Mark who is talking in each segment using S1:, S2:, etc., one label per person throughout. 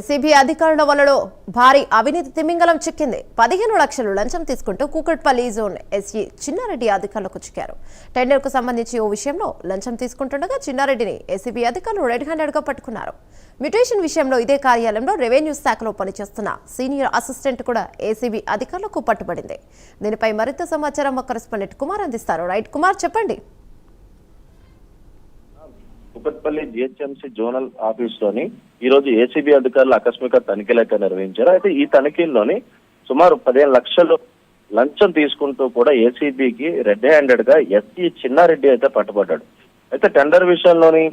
S1: CBI అధికారుల వలలో భారీ అవినీతి తిమింగలం చిక్కింది. 15 లక్షలు లంచం తీసుకుంటూ కూకట్పల్లి జోన్ ఎస్ఈ చిన్నారెడ్డి అధికారులకు చిక్కారు. టెండర్ కు సంబంధించి ఓ విషయంలో లంచం తీసుకుంటుండగా చిన్నారెడ్డిని ఏసీబీ అధికారులు రెడ్ హ్యాండెడ్ గా పట్టుకున్నారు. మ్యూటేషన్ విషయంలో ఇదే కార్యాలయంలో రెవెన్యూ శాఖలో పనిచేస్తున్న సీనియర్ అసిస్టెంట్ కూడా ఏసీబీ అధికారులకు పట్టుబడింది. దీనిపై మరింత సమాచారం మా కరెస్పాండెంట్ కుమార్ అందిస్తారు. రైట్ కుమార్, చెప్పండి.
S2: కూకట్పల్లి జిహెచ్ఎంసీ జోనల్ ఆఫీస్ లోని ఈ రోజు ఏసీబీ అధికారులు ఆకస్మిక తనిఖీలు నిర్వహించారు. అయితే ఈ తనిఖీల్లోని సుమారు 15 లక్షలు లంచం తీసుకుంటూ కూడా ఏసీబీకి రెడ్ హ్యాండెడ్ గా ఎస్ఈ చిన్నారెడ్డి అయితే పట్టుబడ్డాడు. అయితే టెండర్ విషయంలోని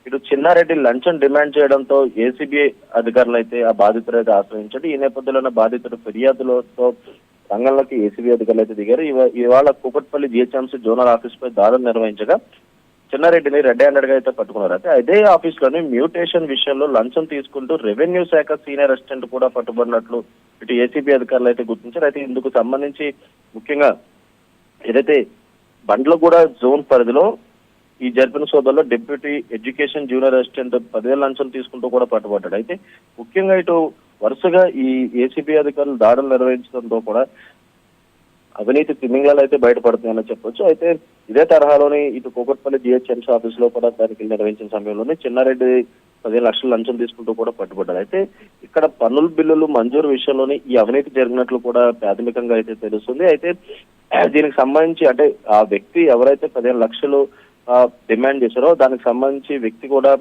S2: ఇటు చిన్నారెడ్డి లంచం డిమాండ్ చేయడంతో ఏసీబీ అధికారులు అయితే ఆ బాధితుడు అయితే ఆశ్రయించాడు. ఈ నేపథ్యంలోనే బాధితుడు ఫిర్యాదులతో రంగంలోకి ఏసీబీ అధికారులు అయితే దిగారు. ఇవాళ కూకట్పల్లి జిహెచ్ఎంసీ జోనల్ ఆఫీస్ పై దాడులు నిర్వహించగా చిన్నారెడ్డిని రెడ్ హ్యాండెడ్ గా అయితే పట్టుకున్నారు. అయితే అదే ఆఫీస్ లోని మ్యూటేషన్ విషయంలో లంచం తీసుకుంటూ రెవెన్యూ శాఖ సీనియర్ అసిస్టెంట్ కూడా పట్టుబడినట్లు ఇటు ఏసీబీ అధికారులు అయితే గుర్తించారు. అయితే ఇందుకు సంబంధించి ముఖ్యంగా ఏదైతే బండ్లగూడ జోన్ పరిధిలో ఈ జరిపిన సోదరులో డిప్యూటీ ఎడ్యుకేషన్ జూనియర్ అసిస్టెంట్ 10,000 లంచం తీసుకుంటూ కూడా పట్టుబడ్డాడు. అయితే ముఖ్యంగా ఇటు వరుసగా ఈ ఏసీబీ అధికారులు దాడులు నిర్వహించడంతో కూడా అవినీతి తిమింగళాలు అయితే బయటపడుతున్నాయని చెప్పొచ్చు. అయితే ఇదే తరహాలోని ఇటు కూకట్పల్లి జిహెచ్ఎంసీ ఆఫీస్ లో కూడా తనిఖీలు నిర్వహించిన సమయంలోనే చిన్నారెడ్డి 15 లక్షలు లంచం తీసుకుంటూ కూడా పట్టుబడ్డారు. అయితే ఇక్కడ పన్నుల బిల్లులు మంజూరు విషయంలోని ఈ అవినీతి జరిగినట్లు కూడా ప్రాథమికంగా అయితే తెలుస్తుంది. అయితే దీనికి సంబంధించి అంటే ఆ వ్యక్తి ఎవరైతే 15 లక్షలు డిమాండ్ చేశారో దానికి సంబంధించి వ్యక్తి కూడా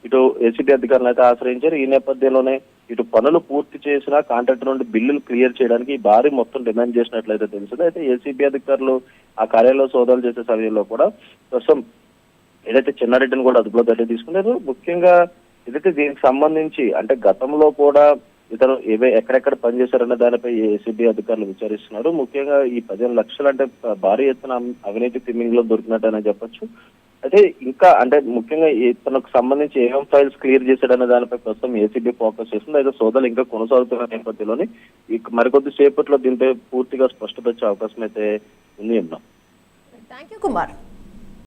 S2: ఇటు ఏసీబీ అధికారులు అయితే ఆశ్రయించారు. ఈ నేపథ్యంలోనే ఇటు పనులు పూర్తి చేసిన కాంట్రాక్టర్ నుండి బిల్లులు క్లియర్ చేయడానికి భారీ మొత్తం డిమాండ్ చేసినట్లయితే తెలుస్తుంది. అయితే ఏసీబీ అధికారులు ఆ కార్యాలయంలో సోదాలు చేసే సమయంలో కూడా ప్రస్తుతం ఏదైతే చిన్నారెడ్డిని కూడా అదుపులో తీసుకున్నారు. ముఖ్యంగా ఏదైతే దీనికి సంబంధించి అంటే గతంలో కూడా ఇతను ఎక్కడెక్కడ పనిచేశారన్న దానిపై ఏసీబీ అధికారులు విచారిస్తున్నారు. ముఖ్యంగా ఈ 15 లక్షలు అంటే భారీ ఎత్తున అవినీతి తిమింగలో దొరికినట్టని చెప్పొచ్చు. అయితే ఇంకా అంటే ముఖ్యంగా తనకు సంబంధించి ఏమేం ఫైల్స్ క్లియర్ చేశాడనే దానిపై ప్రస్తుతం ఏసీబీ ఫోకస్ చేస్తుంది. అయితే సోదాలు ఇంకా కొనసాగుతున్న నేపథ్యంలోని మరికొద్ది సేపట్లో దీనిపై పూర్తిగా స్పష్టత వచ్చే అవకాశం అయితే ఉంది.
S1: Thank you Kumar.